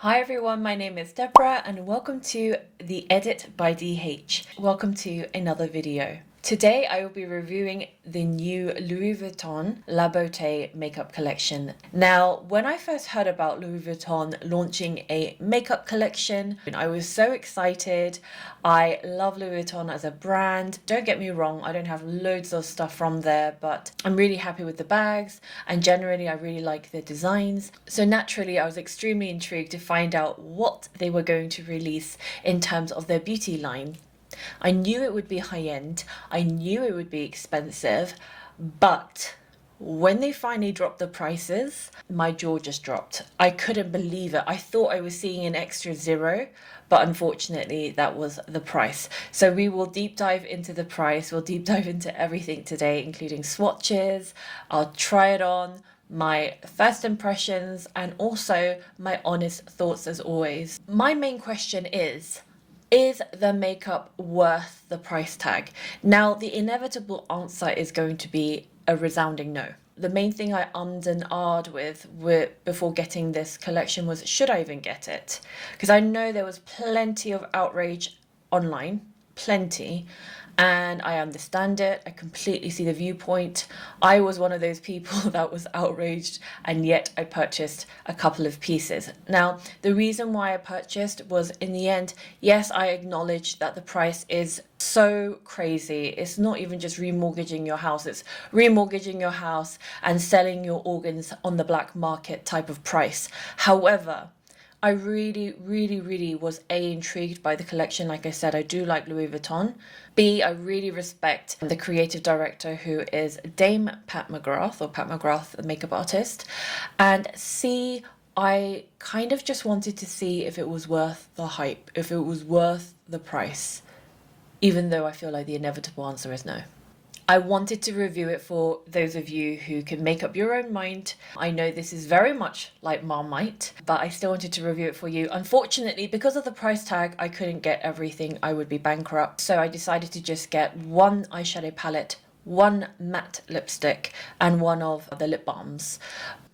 Hi everyone, my name is Deborah and welcome to the Edit by DH. Welcome to another video. Today I will be reviewing the new Louis Vuitton La Beaute makeup collection. Now, when I first heard about Louis Vuitton launching a makeup collection, I was so excited. I love Louis Vuitton as a brand. Don't get me wrong, I don't have loads of stuff from there, but I'm really happy with the bags and generally I really like their designs. So naturally I was extremely intrigued to find out what they were going to release in terms of their beauty line. I knew it would be high-end, I knew it would be expensive, but when they finally dropped the prices, my jaw just dropped. I couldn't believe it. I thought I was seeing an extra zero, but unfortunately that was the price. So we will deep dive into the price, we'll deep dive into everything today, including swatches, I'll try it on, my first impressions, and also my honest thoughts as always. My main question is the makeup worth the price tag? Now, the inevitable answer is going to be a resounding no. The main thing I ummed and ahed with before getting this collection was, should I even get it? Because I know there was plenty of outrage online, plenty, and I understand it. I completely see the viewpoint. I was one of those people that was outraged, and yet I purchased a couple of pieces. Now, the reason why I purchased was, in the end, yes, I acknowledge that the price is so crazy. It's not even just remortgaging your house, it's remortgaging your house and selling your organs on the black market type of price. However, I really was A, intrigued by the collection. Like I said, I do like Louis Vuitton. B, I really respect the creative director, who is Dame Pat McGrath, or Pat McGrath, the makeup artist. And C, I kind of just wanted to see if it was worth the hype, if it was worth the price, even though I feel like the inevitable answer is no. I wanted to review it for those of you who can make up your own mind. I know this is very much like Marmite, but I still wanted to review it for you. Unfortunately, because of the price tag, I couldn't get everything. I would be bankrupt. So I decided to just get one eyeshadow palette, one matte lipstick, and one of the lip balms.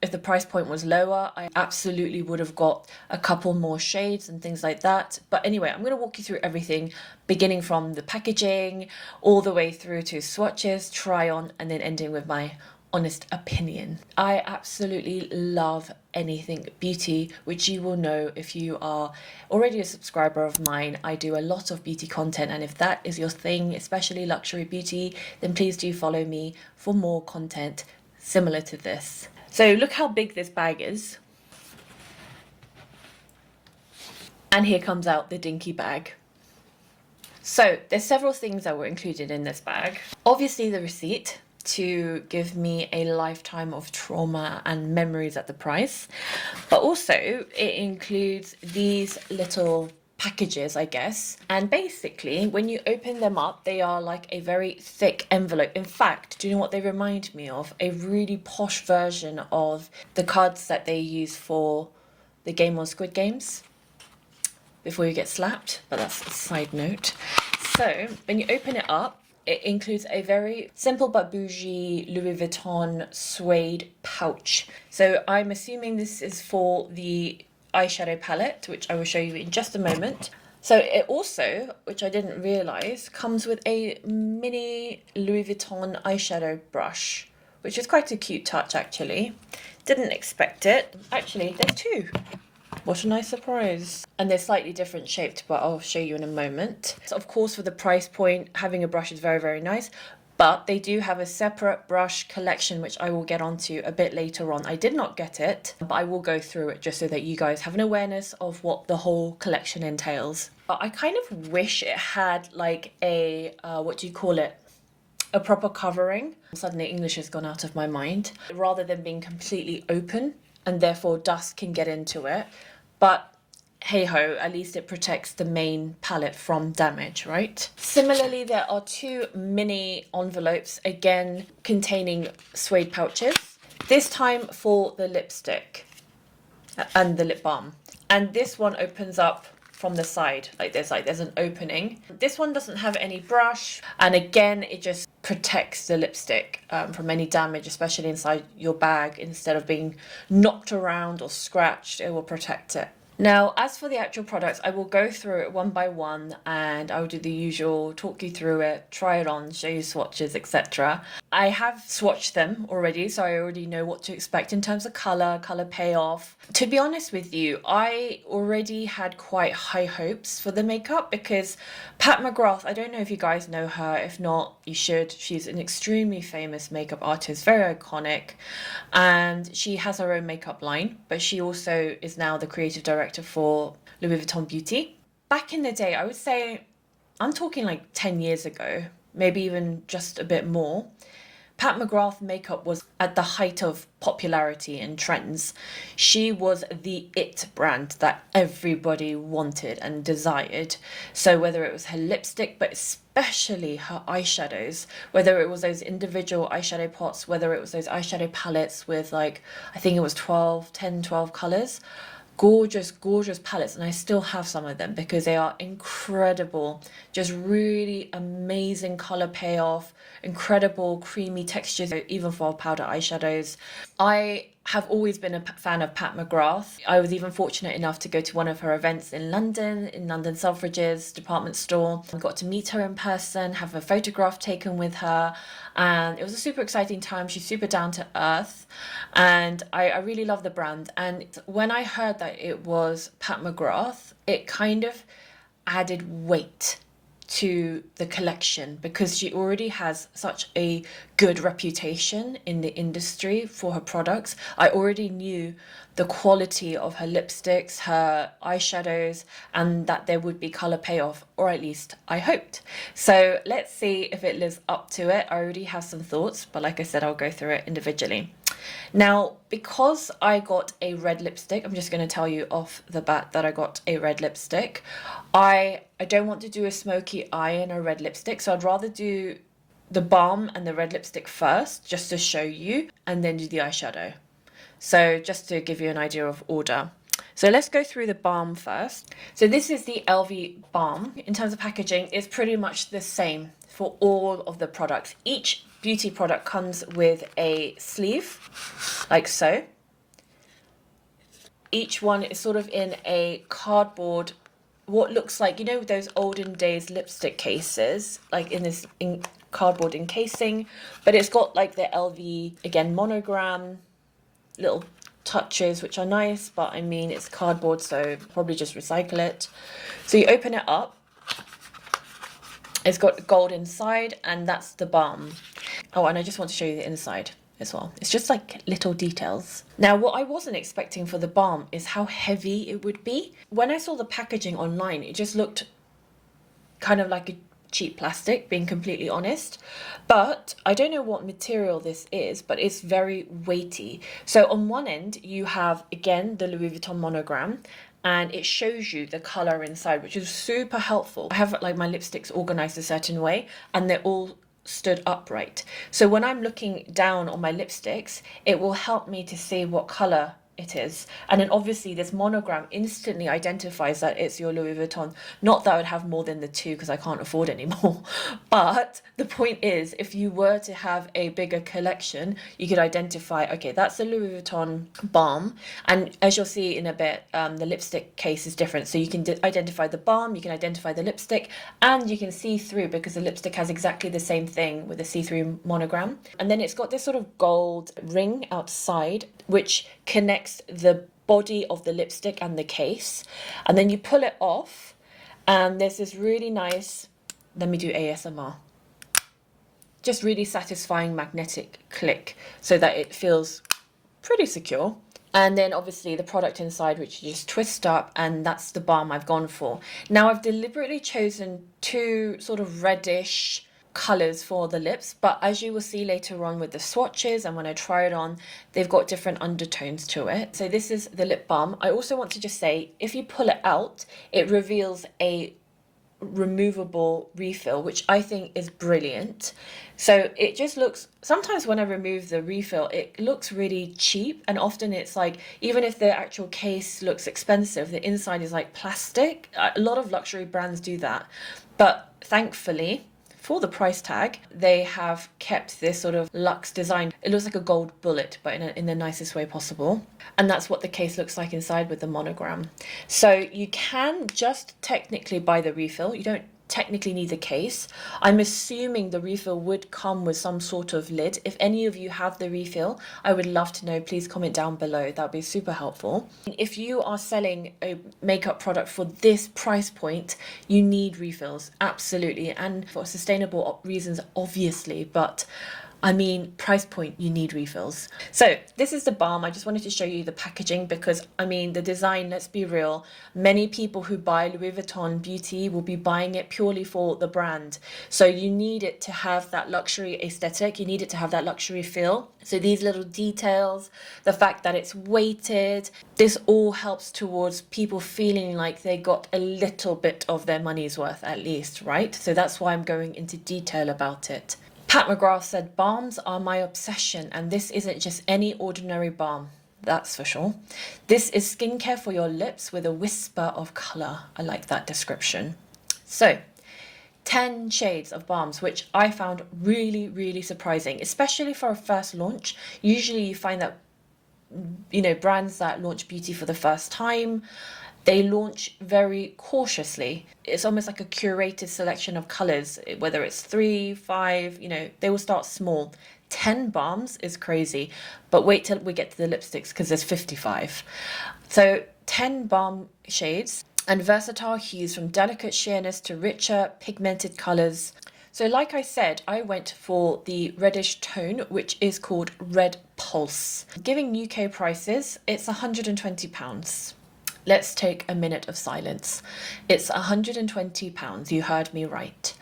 If the price point was lower, I absolutely would have got a couple more shades and things like that. But anyway, I'm going to walk you through everything, beginning from the packaging all the way through to swatches, try on, and then ending with my honest opinion. I absolutely love anything beauty, which you will know if you are already a subscriber of mine. I do a lot of beauty content, and if that is your thing, especially luxury beauty, then please do follow me for more content similar to this. So look how big this bag is. And here comes out the dinky bag. So there's several things that were included in this bag. Obviously the receipt to give me a lifetime of trauma and memories at the price. But also it includes these little packages, I guess, and basically when you open them up, they are like a very thick envelope. In fact, do you know what they remind me of? A really posh version of the cards that they use for the game on Squid Games before you get slapped, but that's a side note. So when you open it up, it includes a very simple but bougie Louis Vuitton suede pouch. So I'm assuming this is for the eyeshadow palette, which I will show you in just a moment. So it also, which I didn't realize, comes with a mini Louis Vuitton eyeshadow brush, which is quite a cute touch actually. Didn't expect it. Actually, there's two. What a nice surprise. And they're slightly different shaped, but I'll show you in a moment. So of course, for the price point, having a brush is very nice. But they do have a separate brush collection, which I will get onto a bit later on. I did not get it, but I will go through it just so that you guys have an awareness of what the whole collection entails. But I kind of wish it had like a, what do you call it? A proper covering. Suddenly English has gone out of my mind. Rather than being completely open and therefore dust can get into it. But hey ho, at least it protects the main palette from damage, right? Similarly, there are two mini envelopes, again containing suede pouches, this time for the lipstick and the lip balm. And this one opens up from the side, there's an opening. This one doesn't have any brush, and again it just protects the lipstick from any damage, especially inside your bag. Instead of being knocked around or scratched, it will protect it. Now, as for the actual products, I will go through it one by one and I will do the usual, talk you through it, try it on, show you swatches, etc. I have swatched them already, so I already know what to expect in terms of color payoff. To be honest with you, I already had quite high hopes for the makeup because Pat McGrath, I don't know if you guys know her, if not, you should. She's an extremely famous makeup artist, very iconic, and she has her own makeup line, but she also is now the creative director for Louis Vuitton Beauty. Back in the day, I would say, I'm talking like 10 years ago, maybe even just a bit more, Pat McGrath makeup was at the height of popularity and trends. She was the it brand that everybody wanted and desired. So whether it was her lipstick, but especially her eyeshadows, whether it was those individual eyeshadow pots, whether it was those eyeshadow palettes with like, I think it was 12 colors, gorgeous palettes, and I still have some of them because they are incredible, just really amazing color payoff, incredible creamy textures, even for powder eyeshadows. I have always been a fan of Pat McGrath. I was even fortunate enough to go to one of her events in London Selfridges department store. I got to meet her in person, have a photograph taken with her, and it was a super exciting time. She's super down to earth, and I really love the brand. And when I heard that it was Pat McGrath, it kind of added weight to the collection because she already has such a good reputation in the industry for her products. I already knew the quality of her lipsticks, her eyeshadows, and that there would be color payoff, or at least I hoped. So let's see if it lives up to it. I already have some thoughts, but like I said, I'll go through it individually. Now, because I got a red lipstick, I'm just going to tell you off the bat that I got a red lipstick. I don't want to do a smoky eye and a red lipstick, so I'd rather do the balm and the red lipstick first, just to show you, and then do the eyeshadow. So just to give you an idea of order. So let's go through the balm first. So this is the LV Baume. In terms of packaging, it's pretty much the same for all of the products. Each beauty product comes with a sleeve, like so. Each one is sort of in a cardboard, what looks like, you know, those olden days lipstick cases, like in this cardboard encasing, but it's got like the LV, again, monogram, little touches, which are nice, but I mean, it's cardboard, so probably just recycle it. So you open it up. It's got gold inside, and that's the balm. Oh, and I just want to show you the inside as well. It's just like little details. Now, what I wasn't expecting for the balm is how heavy it would be. When I saw the packaging online, it just looked kind of like a cheap plastic, being completely honest. But I don't know what material this is, but it's very weighty. So on one end, you have, again, the Louis Vuitton monogram, and it shows you the color inside, which is super helpful. I have like my lipsticks organized a certain way, and they're all stood upright. So when I'm looking down on my lipsticks, it will help me to see what color it is. And then obviously this monogram instantly identifies that it's your Louis Vuitton. Not that I would have more than the two because I can't afford any more. But the point is, if you were to have a bigger collection, you could identify, okay, that's the Louis Vuitton balm. And as you'll see in a bit, the lipstick case is different. So you can identify the balm, you can identify the lipstick, and you can see through because the lipstick has exactly the same thing with a see-through monogram. And then it's got this sort of gold ring outside, which connects the body of the lipstick and the case, and then you pull it off, and there's this really nice, let me do ASMR, just really satisfying magnetic click so that it feels pretty secure. And then obviously the product inside, which you just twist up, and that's the balm I've gone for. Now I've deliberately chosen two sort of reddish colors for the lips, but as you will see later on with the swatches and when I try it on, they've got different undertones to it. So this is the lip balm. I also want to just say, if you pull it out, it reveals a removable refill, which I think is brilliant. So it just looks, sometimes when I remove the refill, it looks really cheap, and often it's like, even if the actual case looks expensive, the inside is like plastic. A lot of luxury brands do that, but thankfully for the price tag, they have kept this sort of luxe design. It looks like a gold bullet, but in the nicest way possible. And that's what the case looks like inside with the monogram. So you can just technically buy the refill. You don't technically need the case. I'm assuming the refill would come with some sort of lid. If any of you have the refill, I would love to know. Please comment down below. That would be super helpful. If you are selling a makeup product for this price point, you need refills, absolutely, and for sustainable reasons, obviously, but I mean, price point, you need refills. So this is the balm. I just wanted to show you the packaging because, I mean, the design, let's be real, many people who buy Louis Vuitton Beauty will be buying it purely for the brand. So you need it to have that luxury aesthetic. You need it to have that luxury feel. So these little details, the fact that it's weighted, this all helps towards people feeling like they got a little bit of their money's worth at least, right? So that's why I'm going into detail about it. Pat McGrath said, balms are my obsession, and this isn't just any ordinary balm, that's for sure. This is skincare for your lips with a whisper of colour. I like that description. So, 10 shades of balms, which I found really, really surprising, especially for a first launch. Usually you find that, you know, brands that launch beauty for the first time, they launch very cautiously. It's almost like a curated selection of colors, whether it's 3, 5, you know, they will start small. 10 balms is crazy, but wait till we get to the lipsticks because there's 55. So 10 balm shades and versatile hues from delicate sheerness to richer pigmented colors. So like I said, I went for the reddish tone, which is called Red Pulse. Giving UK prices, it's £120. Let's take a minute of silence. It's £120, you heard me right,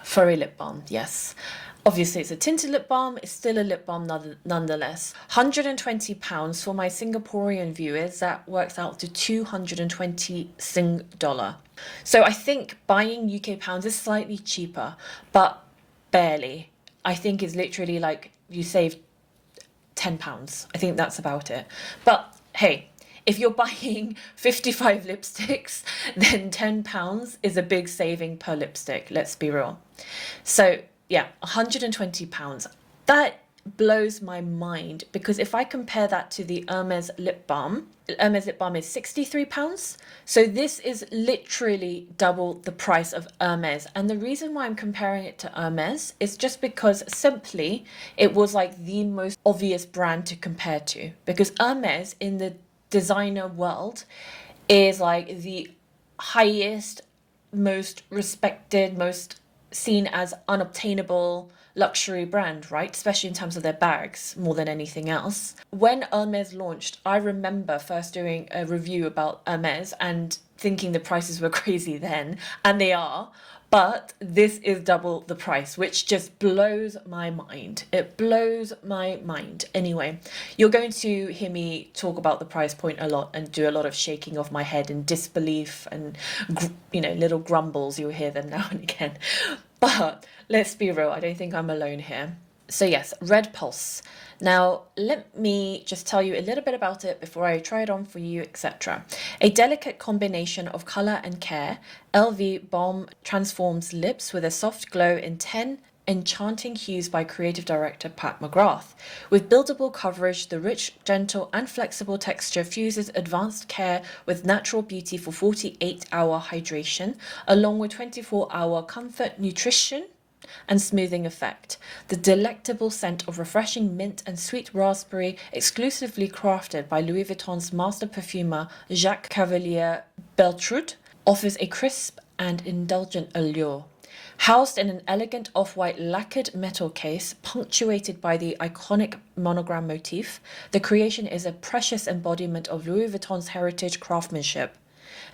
for a lip balm, yes. Obviously it's a tinted lip balm, it's still a lip balm nonetheless. £120 for my Singaporean viewers, that works out to 220 Sing dollar. So I think buying UK pounds is slightly cheaper, but barely. I think it's literally like you save £10. I think that's about it. But hey, if you're buying 55 lipsticks, then £10 is a big saving per lipstick, let's be real. So yeah, £120. That blows my mind because if I compare that to the Hermes lip balm is £63. So this is literally double the price of Hermes. And the reason why I'm comparing it to Hermes is just because simply it was like the most obvious brand to compare to, because Hermes in the designer world is like the highest, most respected, most seen as unobtainable luxury brand, right? Especially in terms of their bags more than anything else. When Hermes launched, I remember first doing a review about Hermes and thinking the prices were crazy then, and they are, but this is double the price, which just blows my mind. It blows my mind. Anyway, you're going to hear me talk about the price point a lot and do a lot of shaking of my head and disbelief and, you know, little grumbles. You'll hear them now and again. But let's be real, I don't think I'm alone here. So yes, Red Pulse. Now, let me just tell you a little bit about it before I try it on for you, etc. A delicate combination of colour and care, LV Baume transforms lips with a soft glow in 10 enchanting hues by creative director Pat McGrath. With buildable coverage, the rich, gentle and flexible texture fuses advanced care with natural beauty for 48-hour hydration, along with 24-hour comfort, nutrition and smoothing effect. The delectable scent of refreshing mint and sweet raspberry, exclusively crafted by Louis Vuitton's master perfumer 𝕗𝕠𝕑𝕗𝕗𝕗𝕗𝕗𝕗, offers a crisp and indulgent allure. Housed in an elegant off-white lacquered metal case, punctuated by the iconic monogram motif, the creation is a precious embodiment of Louis Vuitton's heritage craftsmanship.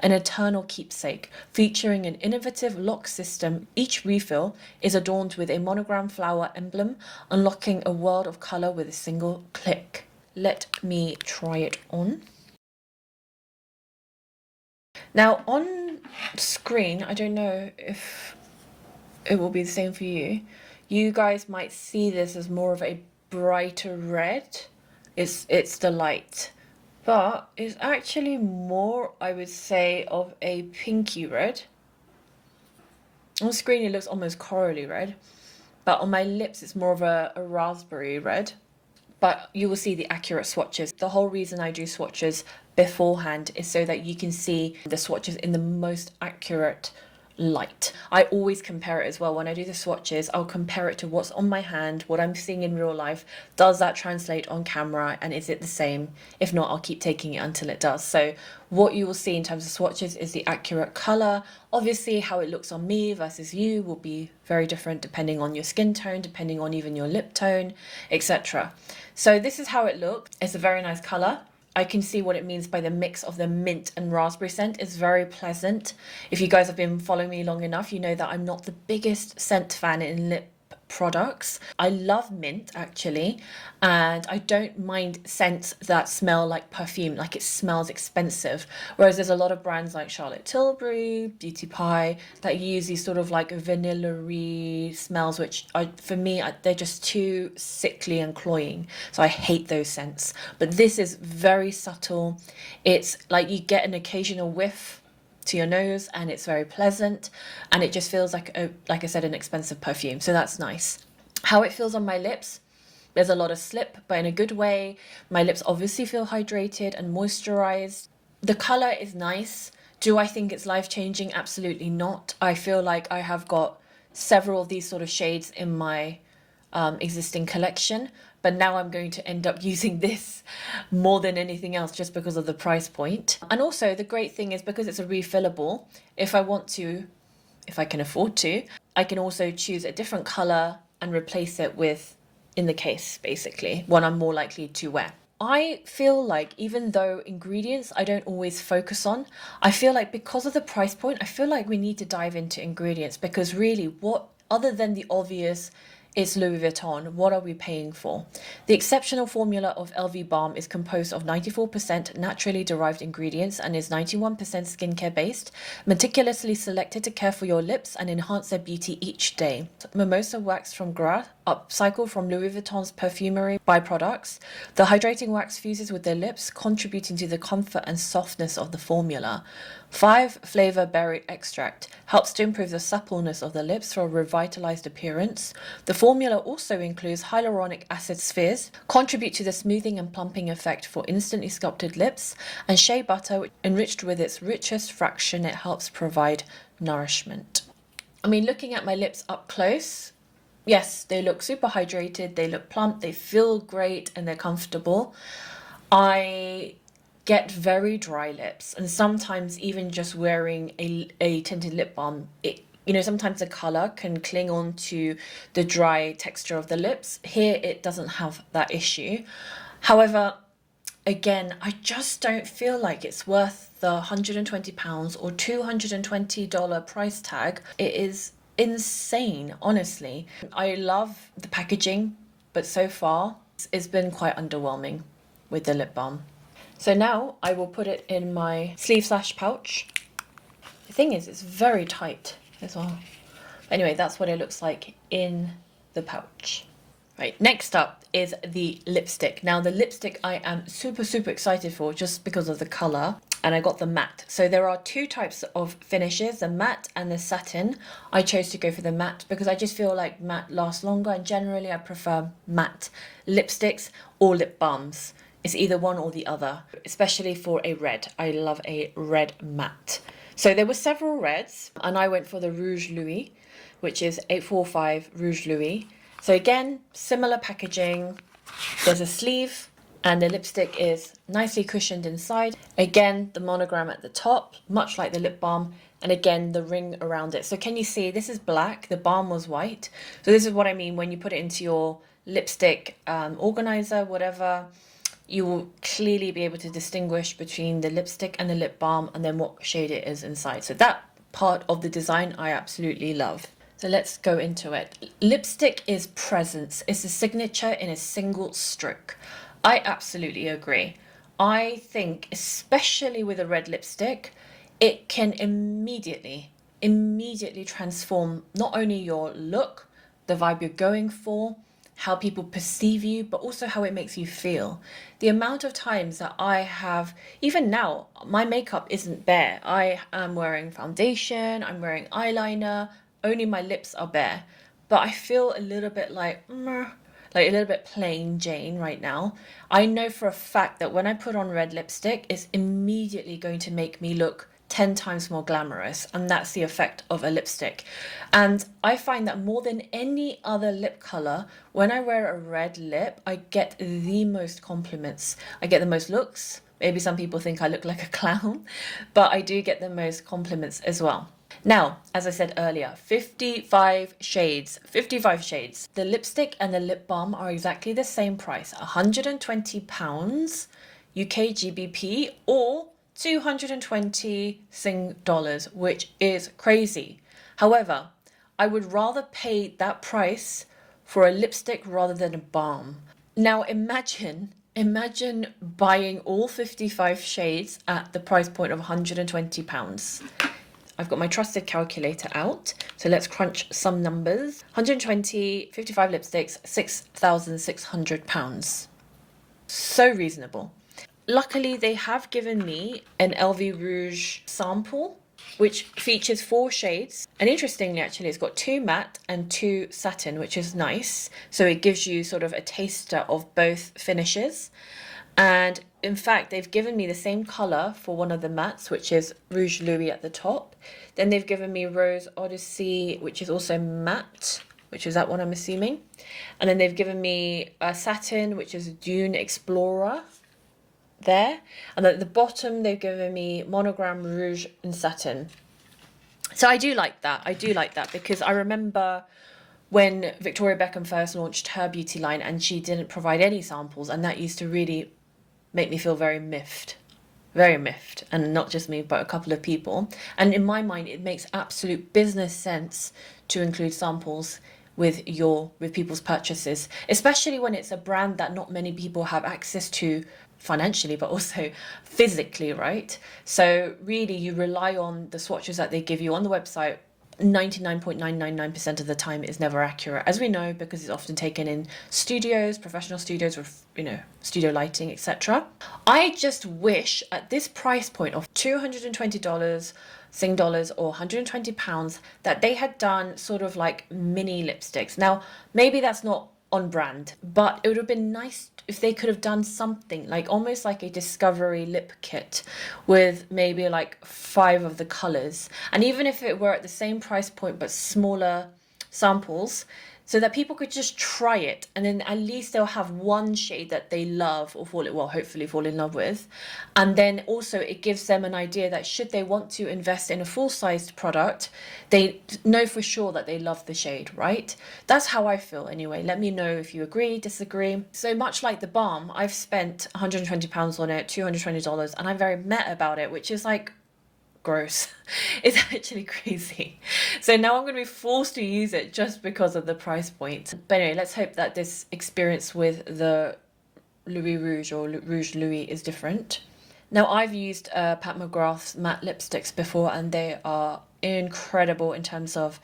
An eternal keepsake, featuring an innovative lock system. Each refill is adorned with a monogram flower emblem, unlocking a world of colour with a single click. Let me try it on. Now on screen, I don't know if it will be the same for you. You guys might see this as more of a brighter red. It's the light. But it's actually more, I would say, of a pinky red. On screen it looks almost corally red, but on my lips it's more of a raspberry red. But you will see the accurate swatches. The whole reason I do swatches beforehand is so that you can see the swatches in the most accurate light. I always compare it as well. When I do the swatches, I'll compare it to what's on my hand, what I'm seeing in real life. Does that translate on camera, and is it the same? If not, I'll keep taking it until it does. So what you will see in terms of swatches is the accurate color. Obviously, how it looks on me versus you will be very different depending on your skin tone, depending on even your lip tone, etc. So this is how it looks. It's a very nice color. I can see what it means by the mix of the mint and raspberry scent. It's very pleasant. If you guys have been following me long enough, you know that I'm not the biggest scent fan in lip products. I love mint actually, and I don't mind scents that smell like perfume, like it smells expensive. Whereas there's a lot of brands like Charlotte Tilbury, Beauty Pie that use these sort of like vanilla-y smells, which for me they're just too sickly and cloying. So I hate those scents. But this is very subtle. It's like you get an occasional whiff to your nose and it's very pleasant, and it just feels like like I said, an expensive perfume. So that's nice. How it feels on my lips, there's a lot of slip, but in a good way. My lips obviously feel hydrated and moisturized. The color is nice. Do I think it's life-changing? Absolutely not. I feel like I have got several of these sort of shades in my existing collection, but now I'm going to end up using this more than anything else just because of the price point. And also the great thing is, because it's a refillable, if I want to, if I can afford to, I can also choose a different color and replace it with in the case, basically, one I'm more likely to wear. I feel like even though ingredients I don't always focus on, I feel like because of the price point, I feel like we need to dive into ingredients, because really, what other than the obvious, it's Louis Vuitton. What are we paying for? The exceptional formula of LV Balm is composed of 94% naturally derived ingredients and is 91% skincare based, meticulously selected to care for your lips and enhance their beauty each day. Mimosa wax from Grath, upcycled from Louis Vuitton's perfumery byproducts. The hydrating wax fuses with their lips, contributing to the comfort and softness of the formula. 5 flavor berry extract helps to improve the suppleness of the lips for a revitalized appearance. The formula also includes hyaluronic acid spheres, contribute to the smoothing and plumping effect for instantly sculpted lips, and shea butter, enriched with its richest fraction, it helps provide nourishment. I mean, looking at my lips up close, yes, they look super hydrated, they look plump, they feel great, and they're comfortable. I get very dry lips, and sometimes even just wearing a tinted lip balm, sometimes the color can cling on to the dry texture of the lips. Here it doesn't have that issue. However, again, I just don't feel like it's worth the £120 or $220 price tag. It is insane, honestly. I love the packaging, but so far it's been quite underwhelming with the lip balm. So now I will put it in my sleeve/pouch. The thing is, it's very tight as well. Anyway, that's what it looks like in the pouch. Right, next up is the lipstick. Now the lipstick I am super excited for just because of the color, and I got the matte. So there are 2 types of finishes, the matte and the satin. I chose to go for the matte because I just feel like matte lasts longer, and generally I prefer matte lipsticks or lip balms. It's either one or the other, especially for a red. I love a red matte. So there were several reds, and I went for the Rouge Louis, which is 845 Rouge Louis. So again, similar packaging. There's a sleeve, and the lipstick is nicely cushioned inside. Again, the monogram at the top, much like the lip balm, and again, the ring around it. So can you see, this is black, the balm was white. So this is what I mean when you put it into your lipstick organizer, whatever, you will clearly be able to distinguish between the lipstick and the lip balm, and then what shade it is inside. So that part of the design I absolutely love. So let's go into it. Lipstick is presence. It's a signature in a single stroke. I absolutely agree. I think, especially with a red lipstick, it can immediately transform not only your look, the vibe you're going for, how people perceive you, but also how it makes you feel. The amount of times that I have, even now, my makeup isn't bare. I am wearing foundation, I'm wearing eyeliner, only my lips are bare, but I feel a little bit like a little bit plain Jane right now. I know for a fact that when I put on red lipstick, it's immediately going to make me look 10 times more glamorous, and that's the effect of a lipstick. And I find that more than any other lip color, when I wear a red lip, I get the most compliments. I get the most looks. Maybe some people think I look like a clown, but I do get the most compliments as well. Now, as I said earlier, 55 shades, 55 shades. The lipstick and the lip balm are exactly the same price, £120 UK GBP or 220 Sing dollars, which is crazy. However, I would rather pay that price for a lipstick rather than a balm. Now imagine buying all 55 shades at the price point of £120. I've got my trusted calculator out, so let's crunch some numbers. 120, 55 lipsticks, £6,600. So reasonable. Luckily, they have given me an LV Rouge sample, which features 4 shades. And interestingly, actually, it's got 2 matte and 2 satin, which is nice. So it gives you sort of a taster of both finishes. And in fact, they've given me the same color for one of the mattes, which is Rouge Louis at the top. Then they've given me Rose Odyssey, which is also matte, which is that one I'm assuming. And then they've given me a satin, which is Dune Explorer there. And at the bottom, they've given me Monogram Rouge and Satin. So I do like that. I do like that because I remember when Victoria Beckham first launched her beauty line and she didn't provide any samples, and that used to really make me feel very miffed, and not just me but a couple of people. And in my mind, it makes absolute business sense to include samples with people's purchases, especially when it's a brand that not many people have access to financially but also physically, right? So really you rely on the swatches that they give you on the website. 99.999% of the time is never accurate, as we know, because it's often taken in studios, professional studios with, studio lighting, etc. I just wish at this price point of $220 Sing dollars or £120 that they had done sort of like mini lipsticks. Now, maybe that's not on brand, but it would have been nice if they could have done something like almost like a discovery lip kit with maybe like 5 of the colors, and even if it were at the same price point but smaller samples, so that people could just try it, and then at least they'll have one shade that they love or hopefully fall in love with. And then also it gives them an idea that should they want to invest in a full-sized product, they know for sure that they love the shade, right? That's how I feel anyway. Let me know if you agree, disagree. So much like the balm, I've spent £120 on it, $220, and I'm very meta about it, which is like gross. It's actually crazy. So now I'm going to be forced to use it just because of the price point. But anyway, let's hope that this experience with the Louis Rouge or Rouge Louis is different. Now, I've used Pat McGrath's matte lipsticks before, and they are incredible in terms of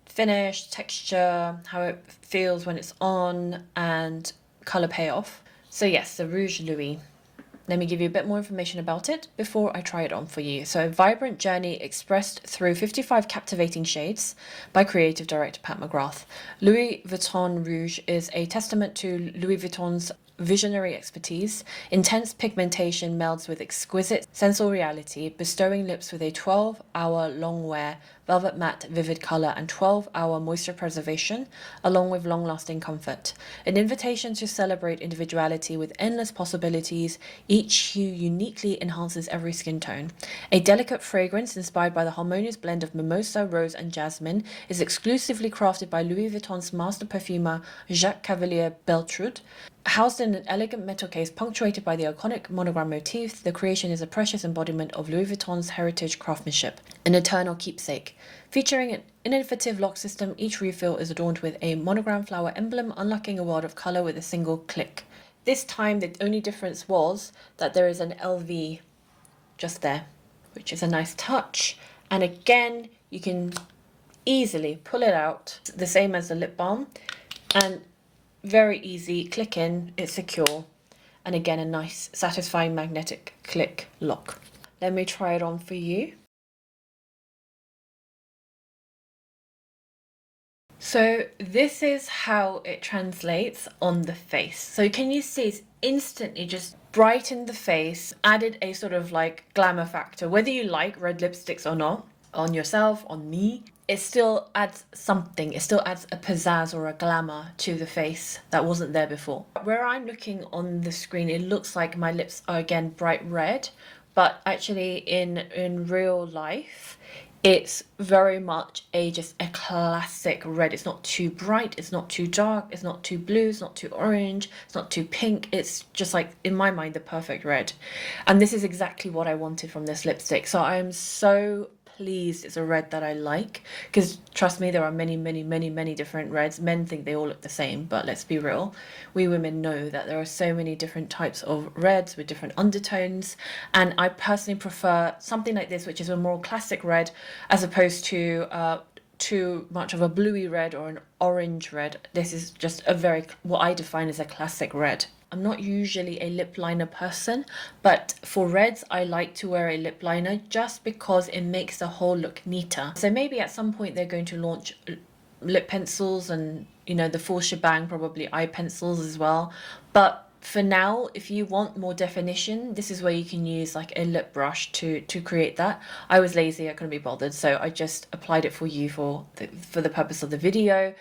finish, texture, how it feels when it's on, and color payoff. So yes, the Rouge Louis. Let me give you a bit more information about it before I try it on for you. So, a vibrant journey expressed through 55 captivating shades by creative director Pat McGrath. Louis Vuitton Rouge is a testament to Louis Vuitton's visionary expertise. Intense pigmentation melds with exquisite sensoriality, bestowing lips with a 12-hour long wear, velvet matte vivid color, and 12-hour moisture preservation, along with long-lasting comfort. An invitation to celebrate individuality with endless possibilities, each hue uniquely enhances every skin tone. A delicate fragrance inspired by the harmonious blend of mimosa, rose, and jasmine is exclusively crafted by Louis Vuitton's master perfumer 𝕗𝕠𝕚𝕚𝕚𝕚𝕚. Housed in an elegant metal case punctuated by the iconic monogram motif, the creation is a precious embodiment of Louis Vuitton's heritage craftsmanship, an eternal keepsake. Featuring an innovative lock system, each refill is adorned with a monogram flower emblem, unlocking a world of color with a single click. This time, the only difference was that there is an LV just there, which is a nice touch. And again, you can easily pull it out, the same as the lip balm, and very easy, click in, it's secure, and again a nice satisfying magnetic click lock. Let me try it on for you. So this is how it translates on the face. So can you see it's instantly just brightened the face, added a sort of like glamour factor, whether you like red lipsticks or not, on yourself, on me, it still adds something. It still adds a pizzazz or a glamour to the face that wasn't there before. Where I'm looking on the screen, it looks like my lips are again bright red, but actually in real life, it's very much just a classic red. It's not too bright, it's not too dark, it's not too blue, it's not too orange, it's not too pink. It's just like, in my mind, the perfect red. And this is exactly what I wanted from this lipstick. So I am so pleased it's a red that I like, because trust me, there are many different reds. Men think they all look the same, but let's be real, we women know that there are so many different types of reds with different undertones, and I personally prefer something like this, which is a more classic red, as opposed to too much of a bluey red or an orange red. This is just a very, what I define as a classic red. I'm not usually a lip liner person, but for reds, I like to wear a lip liner just because it makes the whole look neater. So maybe at some point they're going to launch lip pencils and, you know, the full shebang, probably eye pencils as well. But for now, if you want more definition, this is where you can use like a lip brush to create that. I was lazy, I couldn't be bothered, so I just applied it for you for the purpose of the video.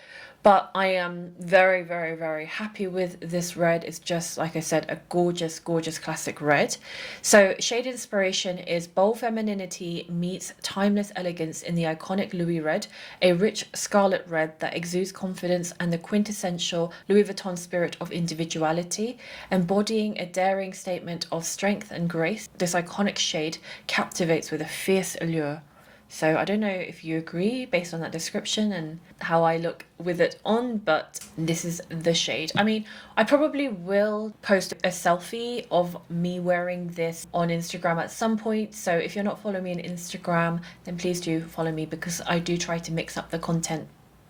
But I am very happy with this red. It's just, like I said, a gorgeous classic red. So shade inspiration is bold femininity meets timeless elegance in the iconic Louis red, a rich scarlet red that exudes confidence and the quintessential Louis Vuitton spirit of individuality, embodying a daring statement of strength and grace. This iconic shade captivates with a fierce allure. So I don't know if you agree based on that description and how I look with it on, but this is the shade. I mean, I probably will post a selfie of me wearing this on Instagram at some point. So if you're not following me on Instagram, then please do follow me, because I do try to mix up the content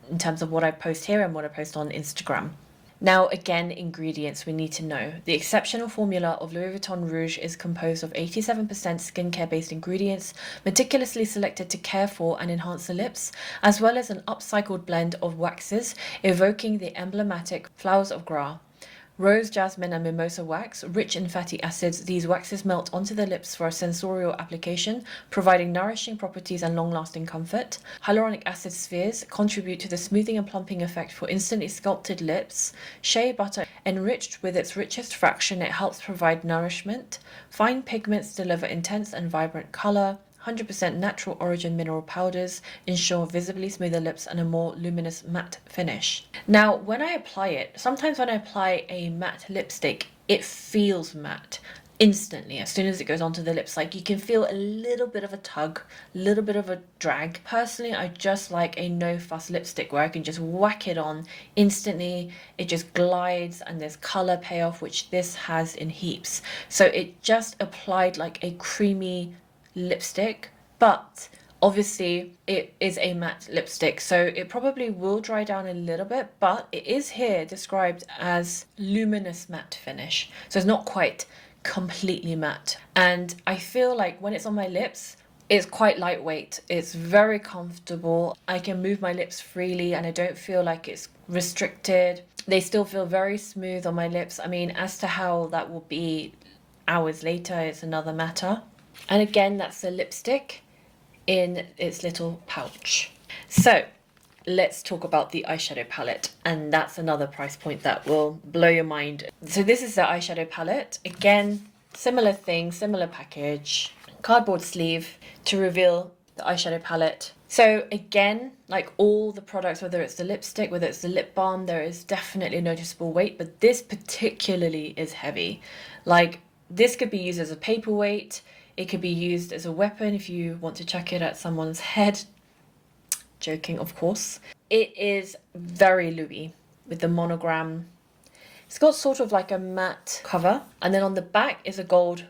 in terms of what I post here and what I post on Instagram. Now, again, ingredients we need to know. The exceptional formula of Louis Vuitton Rouge is composed of 87% skincare-based ingredients, meticulously selected to care for and enhance the lips, as well as an upcycled blend of waxes, evoking the emblematic flowers of Gras. Rose, jasmine, and mimosa wax, rich in fatty acids, these waxes melt onto the lips for a sensorial application, providing nourishing properties and long-lasting comfort. Hyaluronic acid spheres contribute to the smoothing and plumping effect for instantly sculpted lips. Shea butter, enriched with its richest fraction, it helps provide nourishment. Fine pigments deliver intense and vibrant color. 100% natural origin mineral powders ensure visibly smoother lips and a more luminous matte finish. Now, when I apply it, sometimes when I apply a matte lipstick, it feels matte instantly as soon as it goes onto the lips. Like, you can feel a little bit of a tug, a little bit of a drag. Personally, I just like a no fuss lipstick where I can just whack it on instantly. It just glides and there's color payoff, which this has in heaps. So it just applied like a creamy lipstick, but obviously it is a matte lipstick, so it probably will dry down a little bit, but it is here described as luminous matte finish, so it's not quite completely matte. And I feel like when it's on my lips, it's quite lightweight, it's very comfortable, I can move my lips freely and I don't feel like it's restricted. They still feel very smooth on my lips. I mean, as to how that will be hours later, it's another matter. And again, that's the lipstick in its little pouch. So let's talk about the eyeshadow palette, and that's another price point that will blow your mind. So this is the eyeshadow palette. Again, similar thing, similar package, cardboard sleeve to reveal the eyeshadow palette. So again, like all the products, whether it's the lipstick, whether it's the lip balm, there is definitely a noticeable weight, but this particularly is heavy. Like, this could be used as a paperweight. It could be used as a weapon if you want to chuck it at someone's head. Joking, of course. It is very Louis with the monogram. It's got sort of like a matte cover, and then on the back is a gold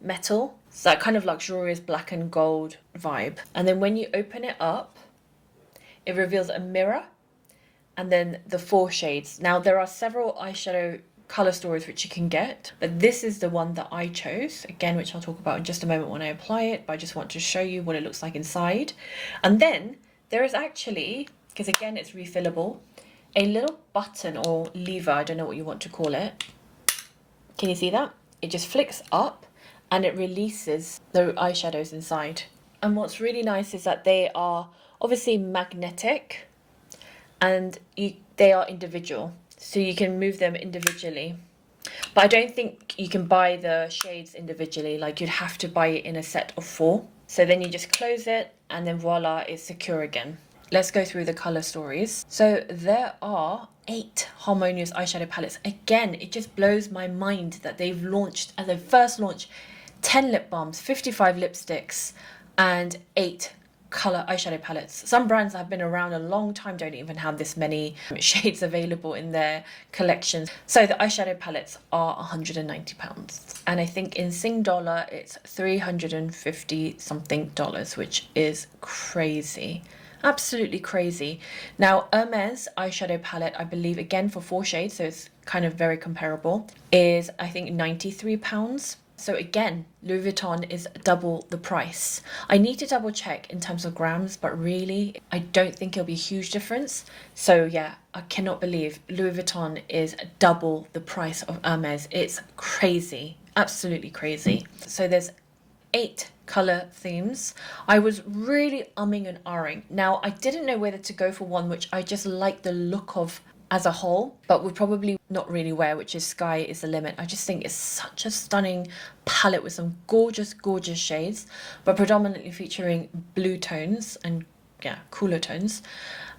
metal. It's that kind of luxurious black and gold vibe. And then when you open it up, it reveals a mirror and then the 4 shades. Now, there are several eyeshadow color stories which you can get, but this is the one that I chose, again, which I'll talk about in just a moment when I apply it, but I just want to show you what it looks like inside. And then there is actually, because again, it's refillable. A little button or lever, I don't know what you want to call it. Can you see that? It just flicks up and it releases the eyeshadows inside. And what's really nice is that they are obviously magnetic and they are individual. So you can move them individually. But I don't think you can buy the shades individually. Like, you'd have to buy it in a set of 4. So then you just close it and then voila, it's secure again. Let's go through the color stories. So there are 8 Harmonious eyeshadow palettes. Again, it just blows my mind that they've launched, as they first launched, 10 lip balms, 55 lipsticks, and 8 color eyeshadow palettes. Some brands that have been around a long time don't even have this many shades available in their collections. So the eyeshadow palettes are £190, and I think in Sing dollar it's 350 something dollars, which is crazy. Absolutely crazy. Now, Hermès eyeshadow palette, I believe, again for 4 shades, so it's kind of very comparable, is I think £93. So again, Louis Vuitton is double the price. I need to double check in terms of grams, but really, I don't think it'll be a huge difference. So yeah, I cannot believe Louis Vuitton is double the price of Hermès. It's crazy, absolutely crazy. So there's 8 color themes. I was really umming and ahhing. Now, I didn't know whether to go for one which I just like the look of as a whole, but would probably not really wear, which is Sky is the Limit. I just think it's such a stunning palette with some gorgeous, gorgeous shades, but predominantly featuring blue tones and yeah, cooler tones.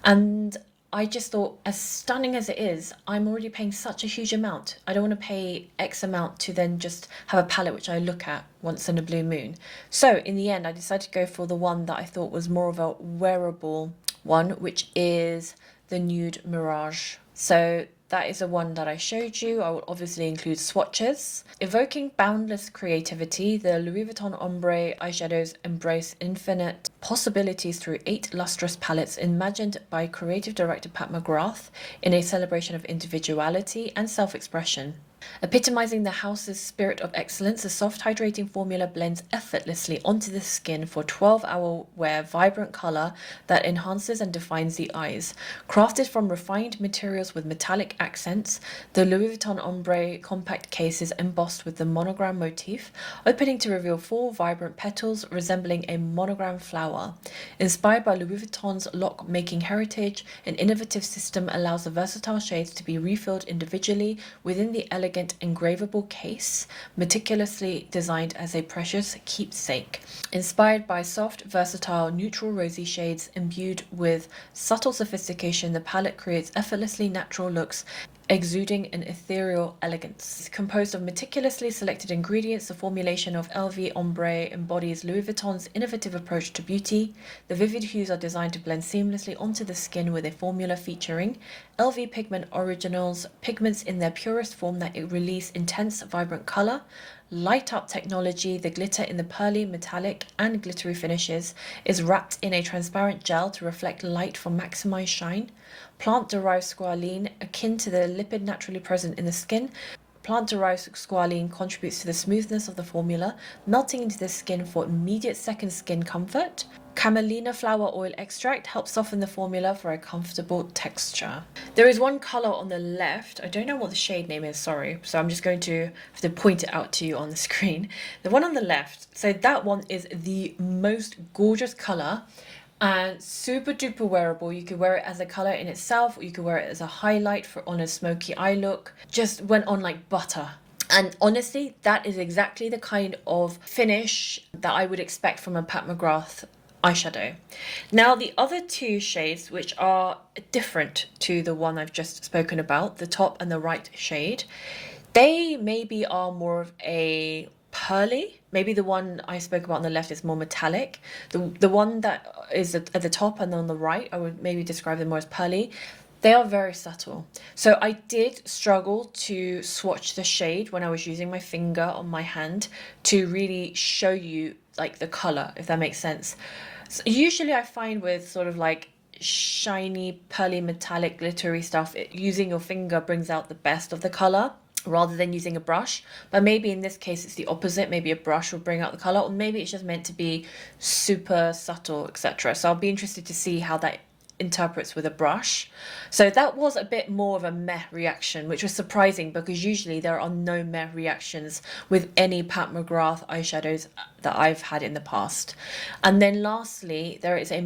And I just thought, as stunning as it is, I'm already paying such a huge amount. I don't want to pay X amount to then just have a palette which I look at once in a blue moon. So in the end, I decided to go for the one that I thought was more of a wearable one, which is the Nude Mirage. So that is the one that I showed you. I will obviously include swatches. Evoking boundless creativity, the Louis Vuitton Ombre eyeshadows embrace infinite possibilities through 8 lustrous palettes imagined by creative director Pat McGrath in a celebration of individuality and self-expression. Epitomizing the house's spirit of excellence, the soft hydrating formula blends effortlessly onto the skin for 12-hour wear, vibrant color that enhances and defines the eyes. Crafted from refined materials with metallic accents, the Louis Vuitton Ombre compact case is embossed with the monogram motif, opening to reveal 4 vibrant petals resembling a monogram flower. Inspired by Louis Vuitton's lock-making heritage, an innovative system allows the versatile shades to be refilled individually within the elegant engravable case, meticulously designed as a precious keepsake. Inspired by soft, versatile, neutral rosy shades imbued with subtle sophistication, the palette creates effortlessly natural looks exuding an ethereal elegance. It's composed of meticulously selected ingredients. The formulation of LV Ombre embodies Louis Vuitton's innovative approach to beauty. The vivid hues are designed to blend seamlessly onto the skin with a formula featuring LV Pigment Originals pigments in their purest form that release intense, vibrant color. Light up technology, the glitter in the pearly, metallic, and glittery finishes is wrapped in a transparent gel to reflect light for maximized shine. Plant-derived squalene, akin to the lipid naturally present in the skin. Plant-derived squalene contributes to the smoothness of the formula, melting into the skin for immediate second skin comfort. Camelina flower oil extract helps soften the formula for a comfortable texture. There is one color on the left. I don't know what the shade name is, sorry. So I'm just going to have to point it out to you on the screen. The one on the left, so that one is the most gorgeous color and super duper wearable. You could wear it as a color in itself, or you could wear it as a highlight for on a smoky eye look. Just went on like butter. And honestly, that is exactly the kind of finish that I would expect from a Pat McGrath eyeshadow. Now the other 2 shades, which are different to the one I've just spoken about, the top and the right shade, they maybe are more of a pearly. Maybe the one I spoke about on the left is more metallic. The one that is at the top and on the right, I would maybe describe them more as pearly. They are very subtle. So I did struggle to swatch the shade when I was using my finger on my hand to really show you like the color, if that makes sense. So usually I find with sort of like shiny, pearly, metallic, glittery stuff, using your finger brings out the best of the color rather than using a brush. But maybe in this case it's the opposite. Maybe a brush will bring out the color, or maybe it's just meant to be super subtle, etc. So I'll be interested to see how that interprets with a brush. So that was a bit more of a meh reaction, which was surprising because usually there are no meh reactions with any Pat McGrath eyeshadows that I've had in the past. And then lastly, there is a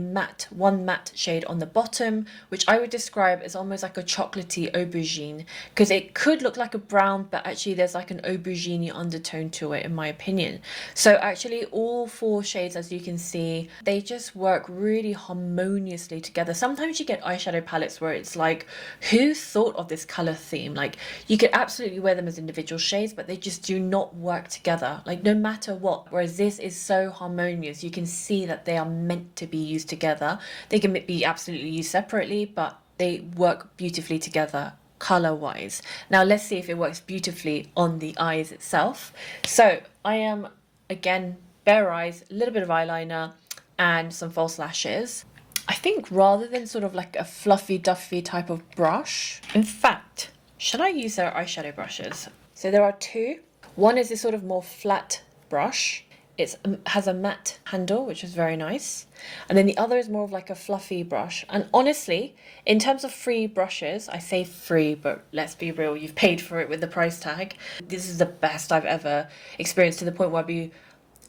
one matte shade on the bottom, which I would describe as almost like a chocolatey aubergine, because it could look like a brown, but actually there's like an aubergine undertone to it in my opinion. So actually all four shades, as you can see, they just work really harmoniously together. Sometimes you get eyeshadow palettes where it's like, who thought of this color theme? Like, you could absolutely wear them as individual shades, but they just do not work together, like no matter what. Whereas this is so harmonious, you can see that they are meant to be used together. They can be absolutely used separately, but they work beautifully together color wise. Now let's see if it works beautifully on the eyes itself. So I am, again, bare eyes, a little bit of eyeliner and some false lashes. I think rather than sort of like a fluffy duffy type of brush, in fact, should I use their eyeshadow brushes? So there are two. One is this sort of more flat brush. It has a matte handle, which is very nice. And then the other is more of like a fluffy brush. And honestly, in terms of free brushes, I say free, but let's be real, you've paid for it with the price tag. This is the best I've ever experienced, to the point where I'd be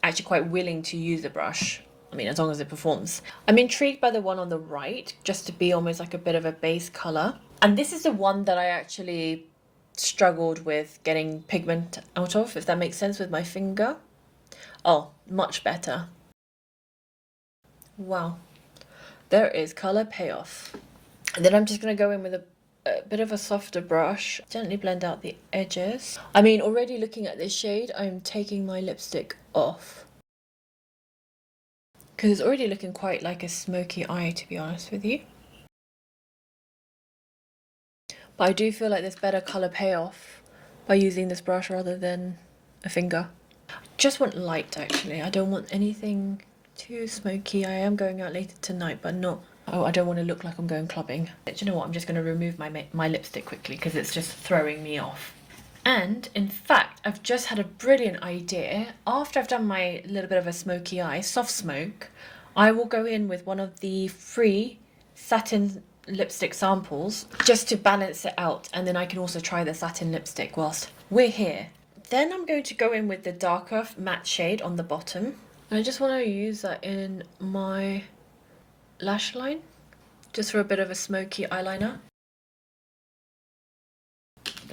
actually quite willing to use a brush. I mean, as long as it performs. I'm intrigued by the one on the right, just to be almost like a bit of a base color. And this is the one that I actually struggled with getting pigment out of, if that makes sense, with my finger. Oh, much better. Wow, there is color payoff. And then I'm just going to go in with a bit of a softer brush, gently blend out the edges. I mean, already looking at this shade, I'm taking my lipstick off, because it's already looking quite like a smoky eye, to be honest with you. But I do feel like there's better color payoff by using this brush rather than a finger. Just want light, actually. I don't want anything too smoky. I am going out later tonight, but not... Oh, I don't want to look like I'm going clubbing. Do you know what? I'm just going to remove my lipstick quickly because it's just throwing me off. And in fact, I've just had a brilliant idea. After I've done my little bit of a smoky eye, soft smoke, I will go in with one of the free satin lipstick samples just to balance it out. And then I can also try the satin lipstick whilst we're here. Then I'm going to go in with the darker matte shade on the bottom. And I just want to use that in my lash line, just for a bit of a smoky eyeliner.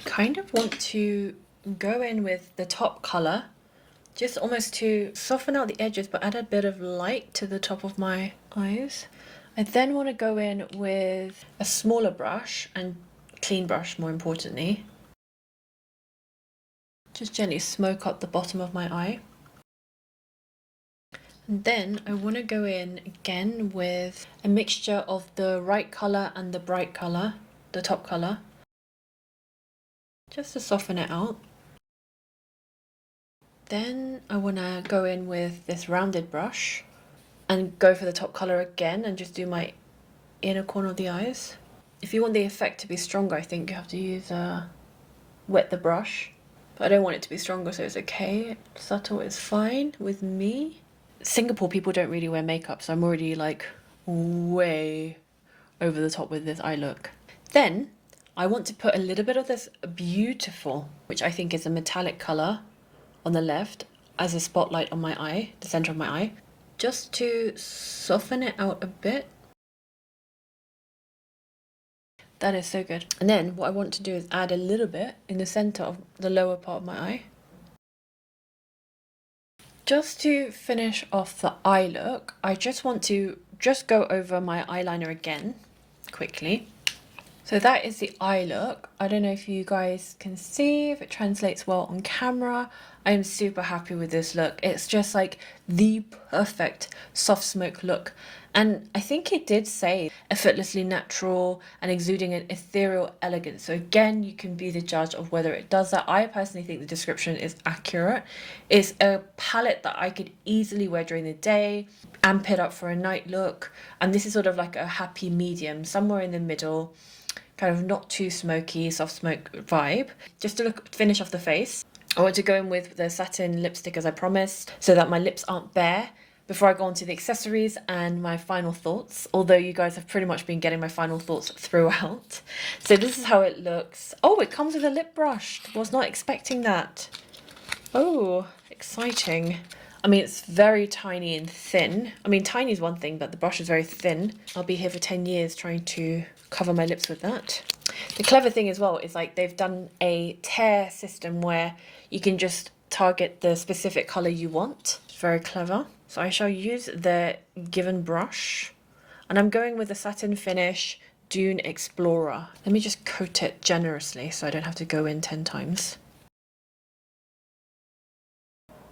Kind of want to go in with the top color, just almost to soften out the edges, but add a bit of light to the top of my eyes. I then want to go in with a smaller brush, and clean brush more importantly. Just gently smoke up the bottom of my eye. And then I want to go in again with a mixture of the right colour and the bright colour, the top colour, just to soften it out. Then I want to go in with this rounded brush and go for the top colour again and just do my inner corner of the eyes. If you want the effect to be stronger, I think you have to use wet the brush. But I don't want it to be stronger, so it's okay. Subtle is fine with me. Singapore people don't really wear makeup, so I'm already like way over the top with this eye look. Then I want to put a little bit of this beautiful, which I think is a metallic colour, on the left as a spotlight on my eye, the centre of my eye, just to soften it out a bit. That is so good. And then what I want to do is add a little bit in the centre of the lower part of my eye. Just to finish off the eye look, I just want to go over my eyeliner again, quickly. So that is the eye look. I don't know if you guys can see, if it translates well on camera. I am super happy with this look. It's just like the perfect soft smoke look. And I think it did say effortlessly natural and exuding an ethereal elegance. So again, you can be the judge of whether it does that. I personally think the description is accurate. It's a palette that I could easily wear during the day, amp it up for a night look. And this is sort of like a happy medium, somewhere in the middle, kind of not too smoky, soft smoke vibe. Just to finish off the face, I want to go in with the satin lipstick as I promised, so that my lips aren't bare, before I go on to the accessories and my final thoughts, although you guys have pretty much been getting my final thoughts throughout. So this is how it looks. Oh, it comes with a lip brush. Was not expecting that. Oh, exciting. I mean, it's very tiny and thin. I mean, tiny is one thing, but the brush is very thin. I'll be here for 10 years trying to cover my lips with that. The clever thing as well is like they've done a tear system where you can just target the specific color you want. It's very clever. So I shall use the given brush, and I'm going with the satin finish Dune Explorer. Let me just coat it generously so I don't have to go in 10 times.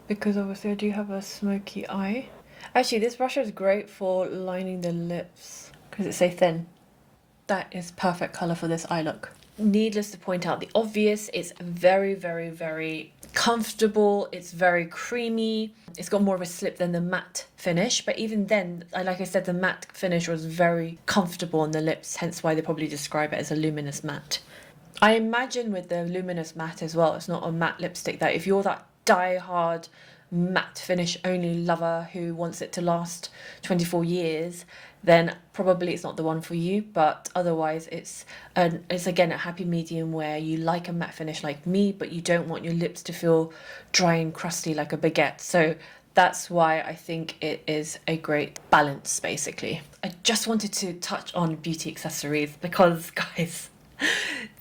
Because obviously I do have a smoky eye. Actually, this brush is great for lining the lips because it's so thin. That is perfect colour for this eye look. Needless to point out the obvious, it's very, very, very comfortable. It's very creamy. It's got more of a slip than the matte finish, but even then, like I said, the matte finish was very comfortable on the lips, hence why they probably describe it as a luminous matte. I imagine with the luminous matte as well, it's not a matte lipstick, that if you're that die-hard matte finish only lover who wants it to last 24 years, then probably it's not the one for you. But otherwise it's again a happy medium where you like a matte finish like me, but you don't want your lips to feel dry and crusty like a baguette. So that's why I think it is a great balance, basically. I just wanted to touch on beauty accessories because, guys,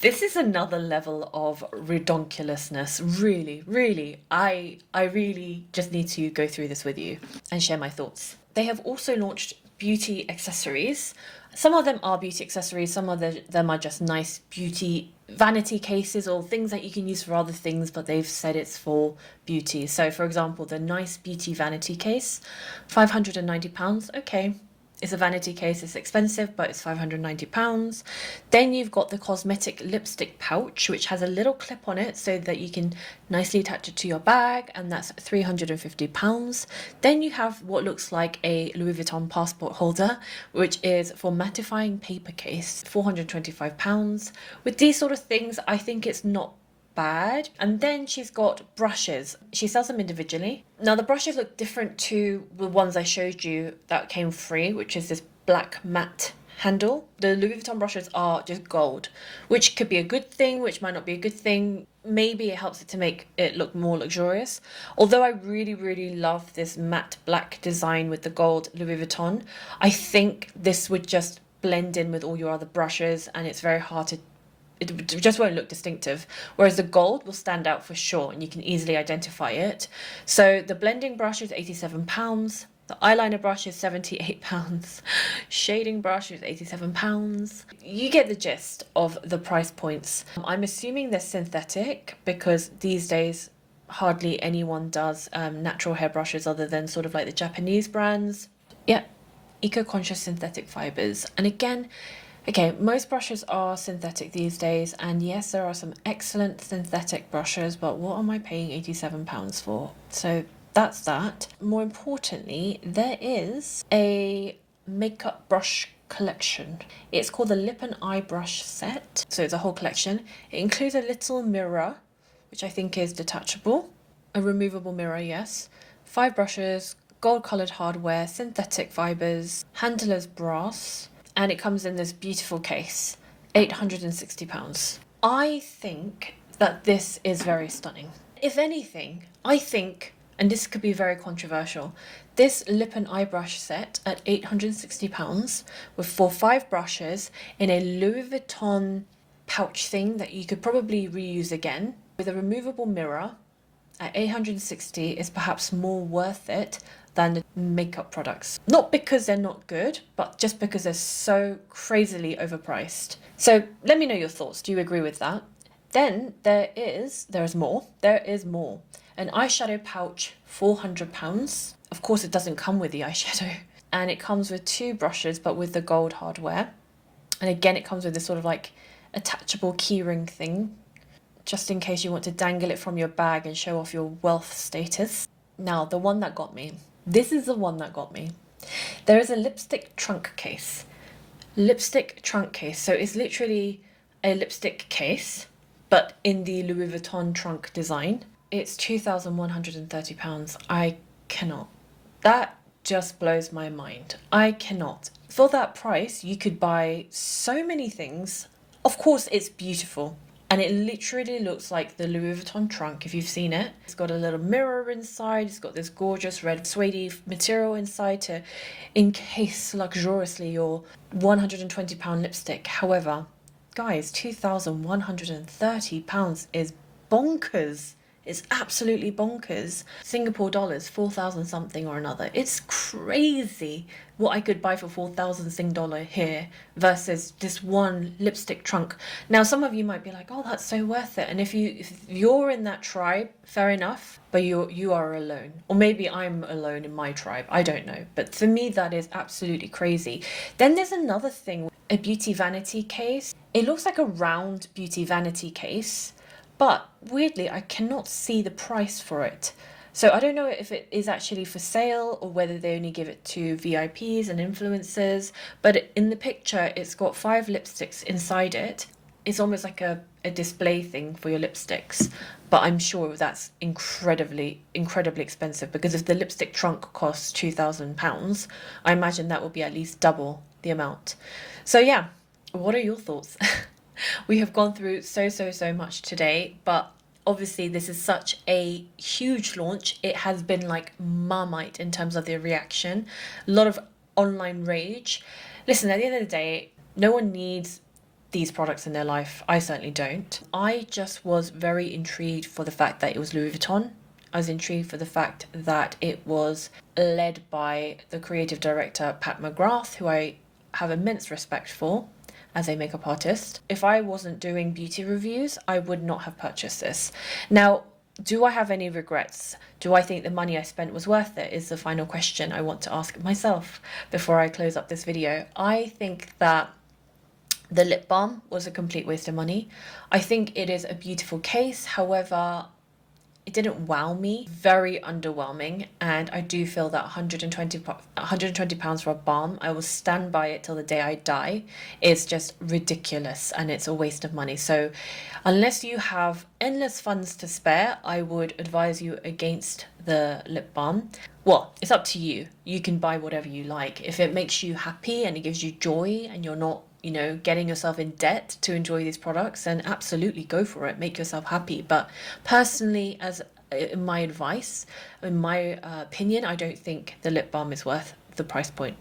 this is another level of redonkulousness. Really, really. I really just need to go through this with you and share my thoughts. They have also launched beauty accessories. Some of them are beauty accessories, some of them are just nice beauty vanity cases or things that you can use for other things, but they've said it's for beauty. So for example, the nice beauty vanity case, £590. Okay. It's a vanity case, it's expensive, but it's £590. Then you've got the cosmetic lipstick pouch, which has a little clip on it so that you can nicely attach it to your bag, and that's £350. Then you have what looks like a Louis Vuitton passport holder, which is for mattifying paper case, £425. With these sort of things, I think it's not bad. And then she's got brushes. She sells them individually. Now the brushes look different to the ones I showed you that came free, which is this black matte handle. The Louis Vuitton brushes are just gold, which could be a good thing, which might not be a good thing. Maybe it helps it to make it look more luxurious. Although I really, really love this matte black design with the gold Louis Vuitton, I think this would just blend in with all your other brushes, and it's very hard to it just won't look distinctive, whereas the gold will stand out for sure and you can easily identify it. So the blending brush is £87, the eyeliner brush is £78, shading brush is £87. You get the gist of the price points. I'm assuming they're synthetic because these days hardly anyone does natural hair brushes other than sort of like the Japanese brands. Yeah, eco-conscious synthetic fibers. And again, okay, most brushes are synthetic these days, and yes, there are some excellent synthetic brushes, but what am I paying £87 for? So that's that. More importantly, there is a makeup brush collection. It's called the Lip and Eye Brush Set. So it's a whole collection. It includes a little mirror, which I think is detachable. A removable mirror, yes. 5 brushes, gold-coloured hardware, synthetic fibres, handler's brass, and it comes in this beautiful case, £860. I think that this is very stunning. If anything, I think, and this could be very controversial, this lip and eye brush set at £860 with 5 brushes in a Louis Vuitton pouch thing that you could probably reuse again with a removable mirror at £860 is perhaps more worth it than the makeup products. Not because they're not good, but just because they're so crazily overpriced. So let me know your thoughts. Do you agree with that? Then there is more. An eyeshadow pouch, £400. Of course, it doesn't come with the eyeshadow. And it comes with 2 brushes, but with the gold hardware. And again, it comes with this sort of like attachable keyring thing, just in case you want to dangle it from your bag and show off your wealth status. Now, the one that got me. This is the one that got me. There is a lipstick trunk case. So it's literally a lipstick case, but in the Louis Vuitton trunk design. It's £2,130. I cannot. That just blows my mind. I cannot. For that price, you could buy so many things. Of course, it's beautiful. And it literally looks like the Louis Vuitton trunk, if you've seen it. It's got a little mirror inside. It's got this gorgeous red suede material inside to encase luxuriously your £120 lipstick. However, guys, £2,130 is bonkers. It's absolutely bonkers. Singapore dollars, 4,000 something or another. It's crazy what I could buy for 4,000 Sing dollar here versus this one lipstick trunk. Now, some of you might be like, oh, that's so worth it. And if you're in that tribe, fair enough, but you are alone. Or maybe I'm alone in my tribe. I don't know. But for me, that is absolutely crazy. Then there's another thing, a beauty vanity case. It looks like a round beauty vanity case. But weirdly, I cannot see the price for it. So I don't know if it is actually for sale or whether they only give it to VIPs and influencers. But in the picture, it's got 5 lipsticks inside it. It's almost like a display thing for your lipsticks. But I'm sure that's incredibly expensive, because if the lipstick trunk costs £2,000, I imagine that will be at least double the amount. So yeah, what are your thoughts? We have gone through so much today, but obviously this is such a huge launch. It has been like Marmite in terms of the reaction. A lot of online rage. Listen, at the end of the day, no one needs these products in their life. I certainly don't. I just was very intrigued for the fact that it was Louis Vuitton. I was intrigued for the fact that it was led by the creative director, Pat McGrath, who I have immense respect for as a makeup artist. If I wasn't doing beauty reviews, I would not have purchased this. Now, do I have any regrets? Do I think the money I spent was worth it, is the final question I want to ask myself before I close up this video. I think that the lip balm was a complete waste of money. I think it is a beautiful case. However, it didn't wow me. Very underwhelming. And I do feel that £120 for a balm, I will stand by it till the day I die, is just ridiculous, and it's a waste of money. So unless you have endless funds to spare, I would advise you against the lip balm. Well, it's up to you. You can buy whatever you like. If it makes you happy and it gives you joy and you're not, getting yourself in debt to enjoy these products, then absolutely go for it. Make yourself happy. But personally, as in my advice, in my opinion, I don't think the lip balm is worth the price point.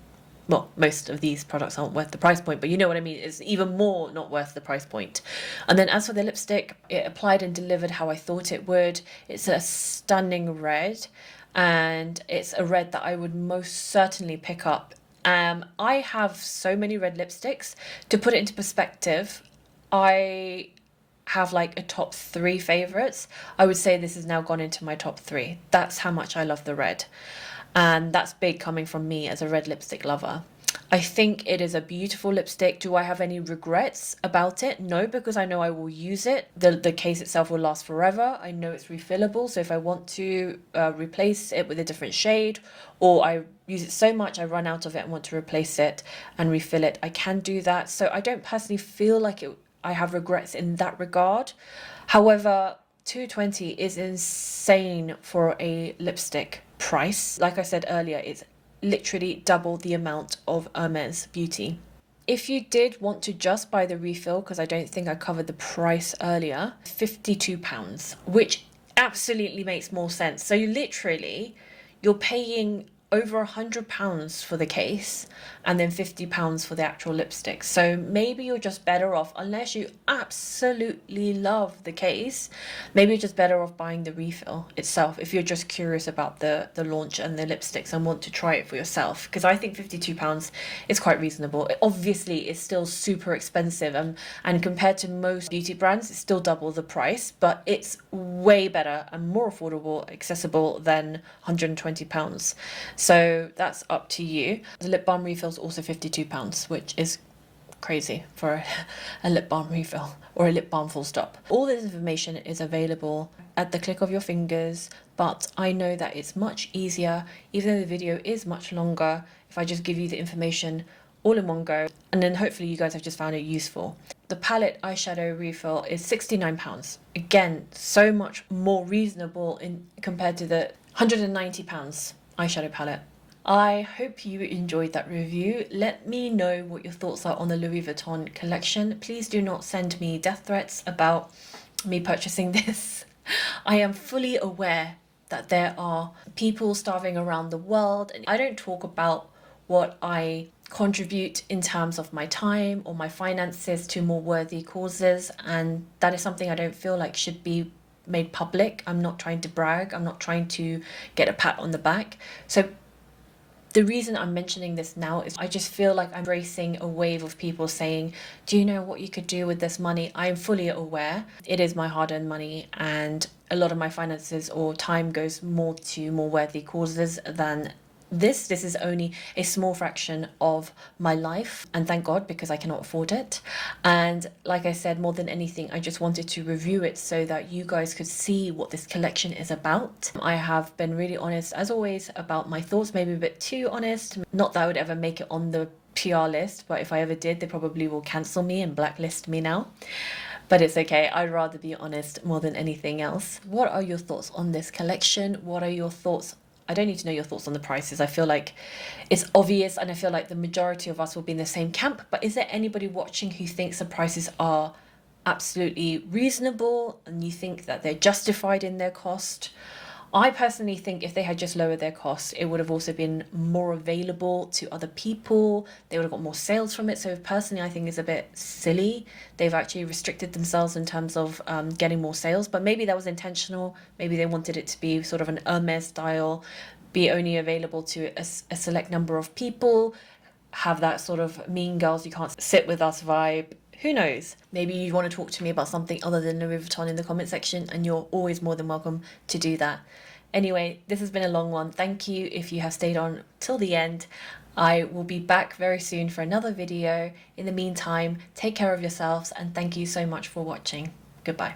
Well, most of these products aren't worth the price point, but you know what I mean. It's even more not worth the price point. And then as for the lipstick, it applied and delivered how I thought it would. It's a stunning red, and it's a red that I would most certainly pick up. I have so many red lipsticks. To put it into perspective, I have like a top 3 favorites. I would say this has now gone into my top 3. That's how much I love the red. And that's big coming from me as a red lipstick lover. I think it is a beautiful lipstick. Do I have any regrets about it? No, because I know I will use it. The case itself will last forever. I know it's refillable, so if I want to replace it with a different shade, or I use it so much I run out of it and want to replace it and refill it, I can do that. So I don't personally feel like I have regrets in that regard. However, $220 is insane for a lipstick price. Like I said earlier, it's literally double the amount of 𝕤𝕗𝕬𝕳 Beauty. If you did want to just buy the refill, because I don't think I covered the price earlier, £52, which absolutely makes more sense. So you're paying over £100 for the case and then £50 for the actual lipstick. So maybe you're just better off, unless you absolutely love the case, maybe you're just better off buying the refill itself if you're just curious about the launch and the lipsticks and want to try it for yourself, because I think £52 is quite reasonable. It obviously is still super expensive, and compared to most beauty brands, it's still double the price, but it's way better and more affordable, accessible than £120. So that's up to you. The lip balm refill is also £52, which is crazy for a lip balm refill, or a lip balm full stop. All this information is available at the click of your fingers, but I know that it's much easier, even though the video is much longer, if I just give you the information all in one go, and then hopefully you guys have just found it useful. The palette eyeshadow refill is £69. Again, so much more reasonable compared to the £190 eyeshadow palette. I hope you enjoyed that review. Let me know what your thoughts are on the Louis Vuitton collection. Please do not send me death threats about me purchasing this. I am fully aware that there are people starving around the world, and I don't talk about what I contribute in terms of my time or my finances to more worthy causes, and that is something I don't feel like should be made public. I'm not trying to brag, I'm not trying to get a pat on the back. So the reason I'm mentioning this now is I just feel like I'm racing a wave of people saying, do you know what you could do with this money? I am fully aware it is my hard-earned money, and a lot of my finances or time goes more to more worthy causes than this. This is only a small fraction of my life, and thank God, because I cannot afford it. And like I said, more than anything, I just wanted to review it so that you guys could see what this collection is about. I have been really honest, as always, about my thoughts, maybe a bit too honest. Not that I would ever make it on the PR list, but if I ever did, they probably will cancel me and blacklist me now. But it's okay, I'd rather be honest more than anything else. What are your thoughts on this collection? What are your thoughts? I don't need to know your thoughts on the prices. I feel like it's obvious, and I feel like the majority of us will be in the same camp. But is there anybody watching who thinks the prices are absolutely reasonable and you think that they're justified in their cost? I personally think if they had just lowered their costs, it would have also been more available to other people. They would have got more sales from it. So personally, I think it's a bit silly. They've actually restricted themselves in terms of getting more sales, but maybe that was intentional. Maybe they wanted it to be sort of an Hermes style, be only available to a select number of people, have that sort of mean girls, you can't sit with us vibe. Who knows? Maybe you want to talk to me about something other than Louis Vuitton in the comment section, and you're always more than welcome to do that. Anyway, this has been a long one. Thank you if you have stayed on till the end. I will be back very soon for another video. In the meantime, take care of yourselves, and thank you so much for watching. Goodbye.